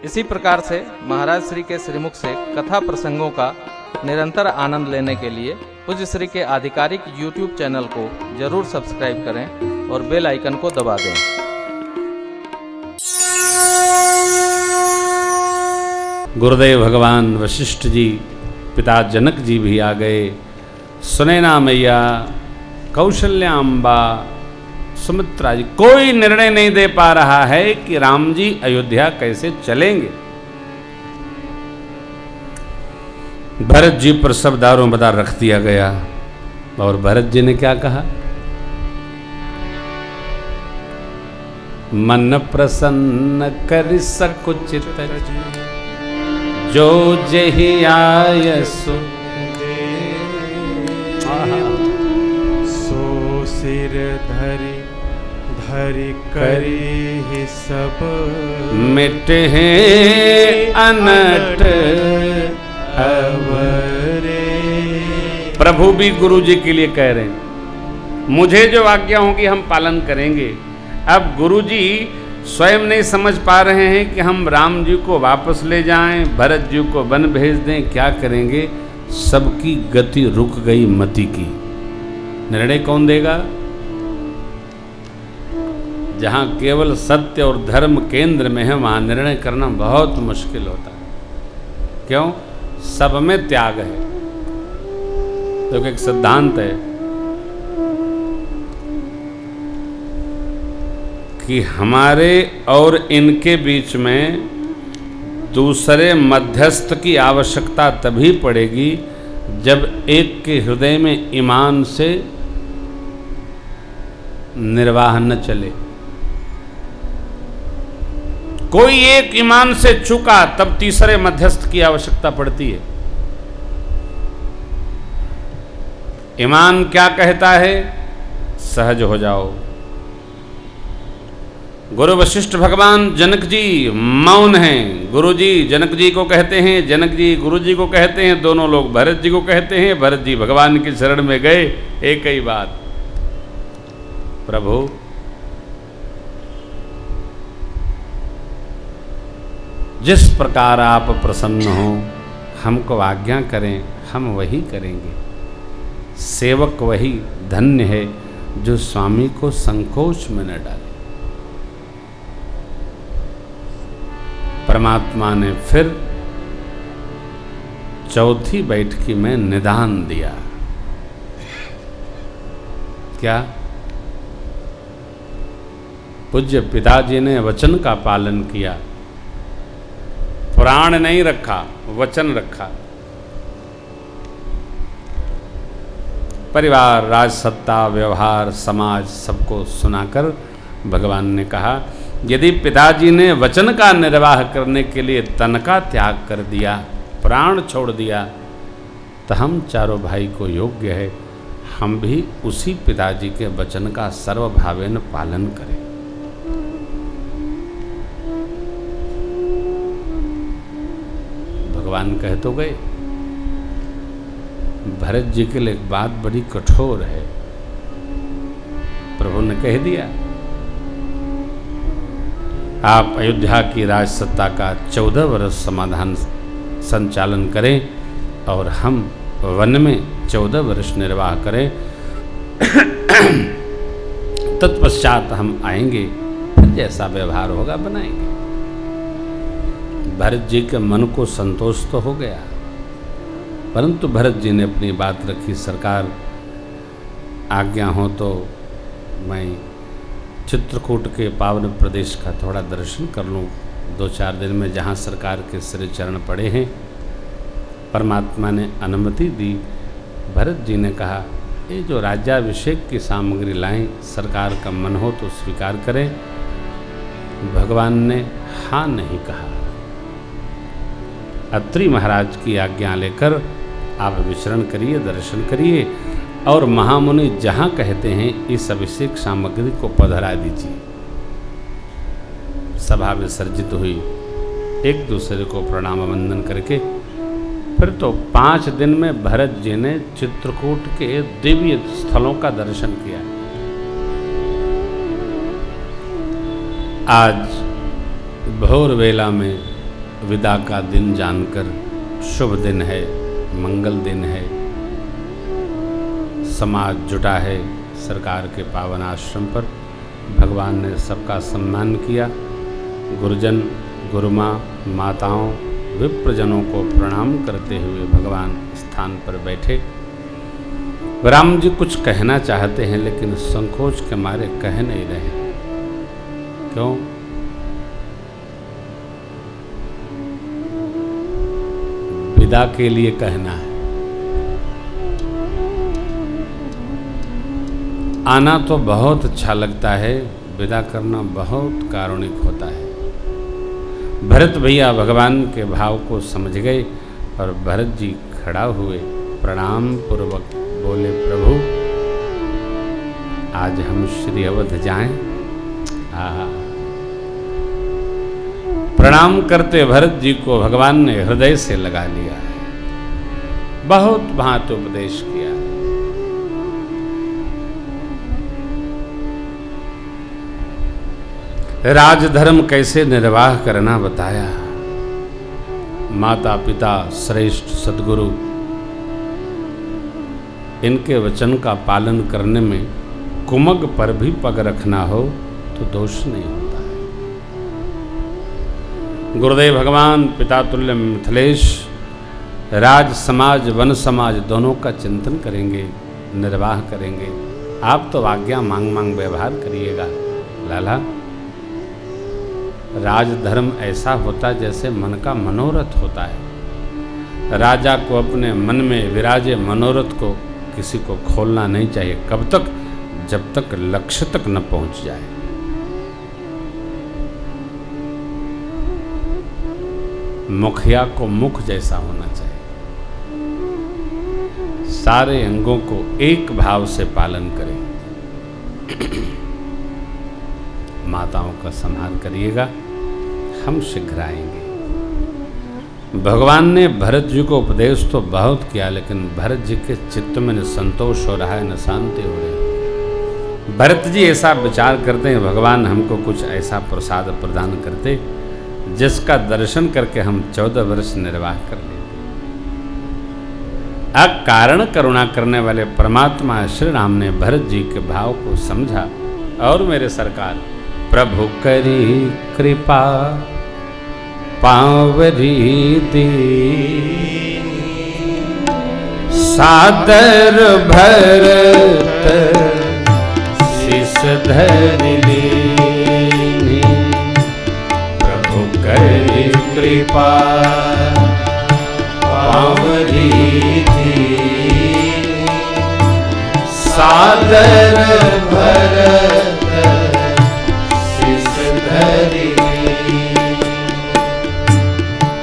इसी प्रकार से महाराज श्री के श्रीमुख से कथा प्रसंगों का निरंतर आनंद लेने के लिए पूज्य श्री के आधिकारिक YouTube चैनल को जरूर सब्सक्राइब करें और बेल आइकन को दबा दें। गुरुदेव भगवान वशिष्ठ जी, पिता जनक जी भी आ गए। सुनैना मैया, कौशल्याम्बा, सुमित्रा जी, कोई निर्णय नहीं दे पा रहा है कि राम जी अयोध्या कैसे चलेंगे। भरत जी पर सब दारोमदार रख दिया गया और भरत जी ने क्या कहा? मन प्रसन्न कर सकुचित जो जहि आयसु सो सिर धरि धरि करी सब मिटे अनट अवरे। प्रभु भी गुरु जी के लिए कह रहे हैं, मुझे जो आज्ञा होगी हम पालन करेंगे। अब गुरु जी स्वयं नहीं समझ पा रहे हैं कि हम राम जी को वापस ले जाएं, भरत जी को वन भेज दें, क्या करेंगे। सबकी गति रुक गई मति की। निर्णय कौन देगा? जहां केवल सत्य और धर्म केंद्र में है वहां निर्णय करना बहुत मुश्किल होता है। क्यों? सब में त्याग है। तो एक सिद्धांत है कि हमारे और इनके बीच में दूसरे मध्यस्थ की आवश्यकता तभी पड़ेगी जब एक के हृदय में ईमान से निर्वाह न चले। कोई एक ईमान से चूका तब तीसरे मध्यस्थ की आवश्यकता पड़ती है। ईमान क्या कहता है? सहज हो जाओ। गुरु वशिष्ठ भगवान जनक जी मौन हैं। गुरु जी जनक जी को कहते हैं, जनक जी गुरु जी को कहते हैं, दोनों लोग भरत जी को कहते हैं। भरत जी भगवान की शरण में गए। एक ही बात, प्रभु जिस प्रकार आप प्रसन्न हो हमको आज्ञा करें, हम वही करेंगे। सेवक वही धन्य है जो स्वामी को संकोच में न डाले। परमात्मा ने फिर चौथी बैठकी में निदान दिया। क्या? पूज्य पिताजी ने वचन का पालन किया। प्राण नहीं रखा, वचन रखा। परिवार, राजसत्ता, व्यवहार, समाज सबको सुनाकर भगवान ने कहा, यदि पिताजी ने वचन का निर्वाह करने के लिए तन का त्याग कर दिया, प्राण छोड़ दिया, तो हम चारों भाई को योग्य है हम भी उसी पिताजी के वचन का सर्वभावेन पालन करें। भगवान कह तो गए। भरत जी के लिए एक बात बड़ी कठोर है। प्रभु ने कह दिया, आप अयोध्या की राजसत्ता का 14 वर्ष समाधान संचालन करें और हम वन में 14 वर्ष निर्वाह करें। तत्पश्चात हम आएंगे, फिर जैसा व्यवहार होगा बनाएंगे। भरत जी के मन को संतोष तो हो गया, परंतु भरत जी ने अपनी बात रखी। सरकार आज्ञा हो तो मैं चित्रकूट के पावन प्रदेश का थोड़ा दर्शन कर लूँ 2-4 दिन में, जहाँ सरकार के श्री चरण पड़े हैं। परमात्मा ने अनुमति दी। भरत जी ने कहा, ये जो राज्याभिषेक की सामग्री लाएं, सरकार का मन हो तो स्वीकार करें। भगवान ने हाँ नहीं कहा। अत्रि महाराज की आज्ञा लेकर आप विचरण करिए, दर्शन करिए और महामुनि जहाँ कहते हैं इस अभिषेक सामग्री को पधरा दीजिए। सभा विसर्जित हुई। एक दूसरे को प्रणाम वंदन करके फिर तो 5 दिन में भरत जी ने चित्रकूट के दिव्य स्थलों का दर्शन किया। आज भोर वेला में विदा का दिन जानकर शुभ दिन है, मंगल दिन है। समाज जुटा है सरकार के पावन आश्रम पर। भगवान ने सबका सम्मान किया। गुरुजन, गुरुमाँ, माताओं, विप्रजनों को प्रणाम करते हुए भगवान स्थान पर बैठे। राम जी कुछ कहना चाहते हैं लेकिन संकोच के मारे कह नहीं रहे। क्यों? विदा के लिए कहना है। आना तो बहुत अच्छा लगता है, विदा करना बहुत कारुणिक होता है। भरत भैया भगवान के भाव को समझ गए और भरत जी खड़ा हुए, प्रणाम पूर्वक बोले, प्रभु आज हम श्री अवध जाएं। प्रणाम करते भरत जी को भगवान ने हृदय से लगा लिया है। बहुत भांति उपदेश किया। राजधर्म कैसे निर्वाह करना बताया। माता पिता श्रेष्ठ सद्गुरु, इनके वचन का पालन करने में कुमग पर भी पग रखना हो तो दोष नहीं होता है। गुरुदेव भगवान पिता तुल्य मिथिलेश राज समाज वन समाज दोनों का चिंतन करेंगे, निर्वाह करेंगे। आप तो आज्ञा मांग मांग व्यवहार करिएगा। लाला, राजधर्म ऐसा होता जैसे मन का मनोरथ होता है। राजा को अपने मन में विराजे मनोरथ को किसी को खोलना नहीं चाहिए। कब तक? जब तक लक्ष्य तक न पहुंच जाए। मुखिया को मुख जैसा होना चाहिए। सारे अंगों को एक भाव से पालन करें। माताओं का संभाल करिएगा। हम शीघ्र आएंगे। भगवान ने भरत जी को उपदेश तो बहुत किया, लेकिन भरत जी के चित्त में न संतोष हो रहा है न शांति हो रही है। भरत जी ऐसा विचार करते हैं, भगवान हमको कुछ ऐसा प्रसाद प्रदान करते जिसका दर्शन करके हम 14 वर्ष निर्वाह कर लेते। अकारण करुणा करने वाले परमात्मा श्री राम ने भरत जी के भाव को समझा और मेरे सरकार प्रभु करी कृपा पावरी दीन, सादर भरत शिष धरि लीनी। प्रभु करी कृपा पावरी दीन, सादर भरत शिष धरि लीनी।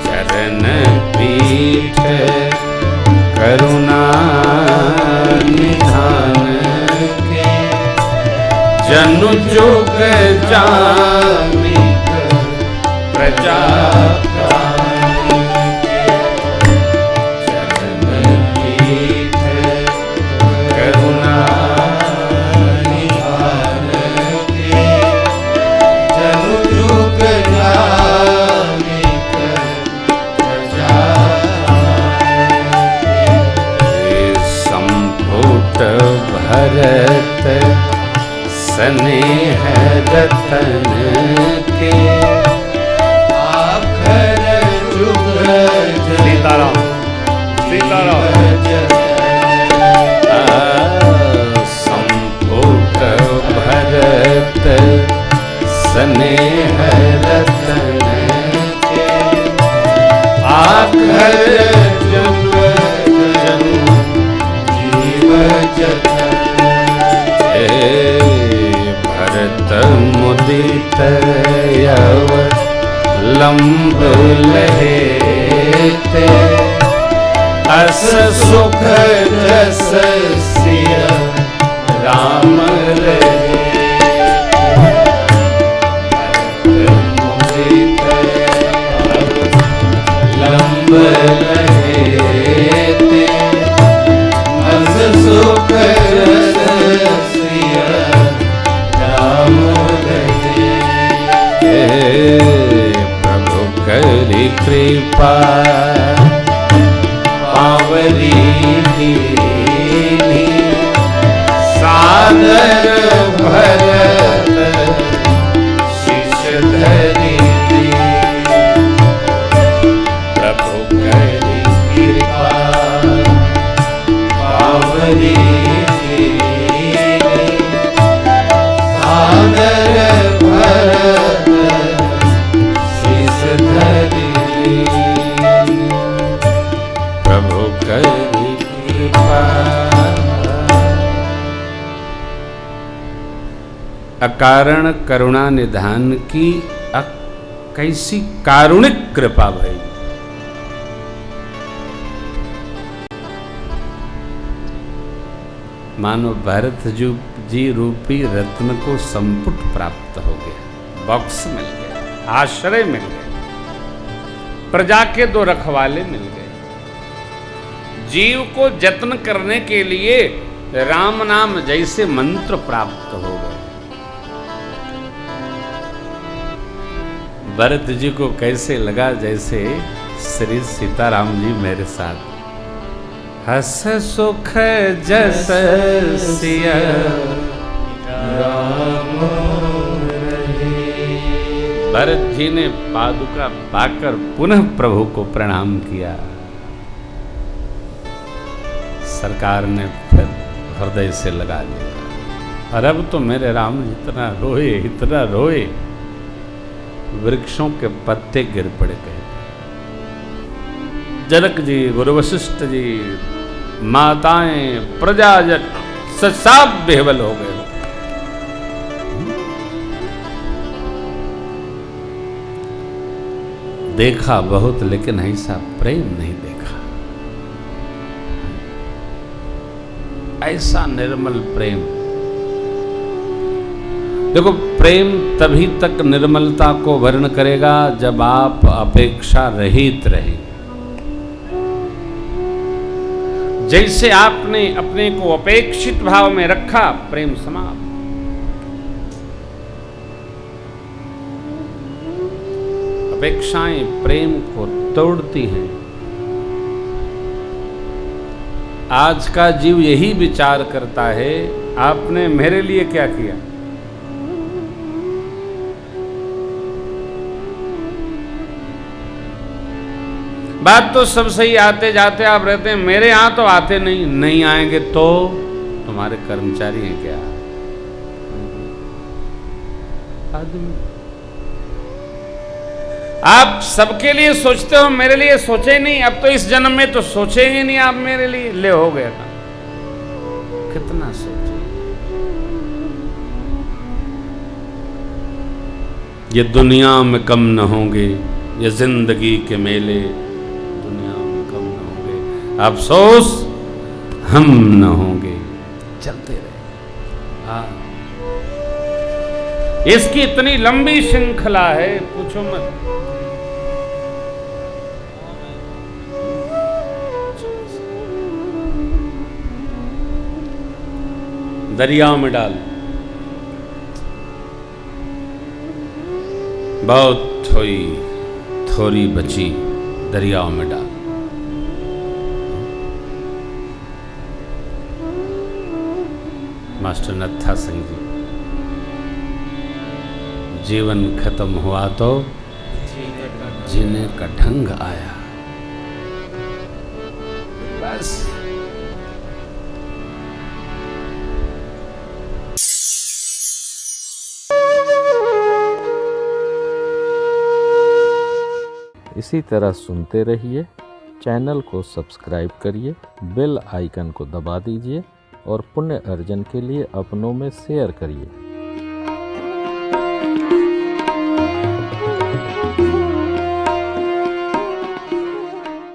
चरण पीठ करुणा निधान के, जनु जुग जामिक प्रजा प्राण के। चरण पीठ करुणा निधान के, जनु जुग जामिक प्रजा के। संपुट भरत स्नेह रतन के, आखर जुग सीताराम सीताराम। संपुट भरत स्नेह रतन के, आखर जुग जीव जतन। भरत मुदित यव लंब लहेते, अस सुख जस सिय राम रहे। भरत मुदित लंब लहेते, अस सुख जस सिय राम रहे। प्रभु करी कृपा पावरी दीनी सादर भरत शिष धरी प्रभु करी कृपा पावरी दीनी सादर भरत शिष धरी प्रभु करी कृपा। अकारण करुणा निधान की कैसी कारुणिक कृपा भई। मानो भरत जी रूपी रत्न को संपुट प्राप्त हो गया, बॉक्स मिल गया, आश्रय मिल गया, प्रजा के 2 रखवाले मिल गए। जीव को जत्न करने के लिए राम नाम जैसे मंत्र प्राप्त हो गए। भरत जी को कैसे लगा जैसे श्री सीताराम जी मेरे साथ। हस सुख जस सिय राम रहे। भरत जी ने पादुका पाकर पुनः प्रभु को प्रणाम किया। सरकार ने फिर हृदय से लगा लिया। और अब तो मेरे राम इतना रोए वृक्षों के पत्ते गिर पड़े। कहे जनक जी, गुरु वशिष्ठ जी, माताएं, प्रजाजन सब बेहवल हो गए। देखा बहुत लेकिन ऐसा प्रेम नहीं देखा, ऐसा निर्मल प्रेम। देखो, प्रेम तभी तक निर्मलता को वर्ण करेगा जब आप अपेक्षा रहित रहें। जैसे आपने अपने को अपेक्षित भाव में रखा, प्रेम समाप्त। अपेक्षाएं प्रेम को तोड़ती हैं। आज का जीव यही विचार करता है, आपने मेरे लिए क्या किया। बात तो सब सही, आते जाते आप रहते हैं, मेरे यहां तो आते नहीं आएंगे तो तुम्हारे कर्मचारी हैं क्या आदमी। आप सबके लिए सोचते हो, मेरे लिए सोचे नहीं। अब तो इस जन्म में तो सोचेंगे नहीं आप मेरे लिए। ले हो गया था, कितना सोचे। ये दुनिया में कम न होंगे, ये जिंदगी के मेले अफसोस हम न होंगे। चलते रहे। इसकी इतनी लंबी श्रृंखला है, पूछो मत। दरिया में डाल, बहुत थोड़ी बची, दरियाओं में डाल। मास्टर नत्था सिंह जी, जीवन खत्म हुआ तो जीने का ढंग आया। बस इसी तरह सुनते रहिए। चैनल को सब्सक्राइब करिए, बेल आइकन को दबा दीजिए और पुण्य अर्जन के लिए अपनों में शेयर करिए।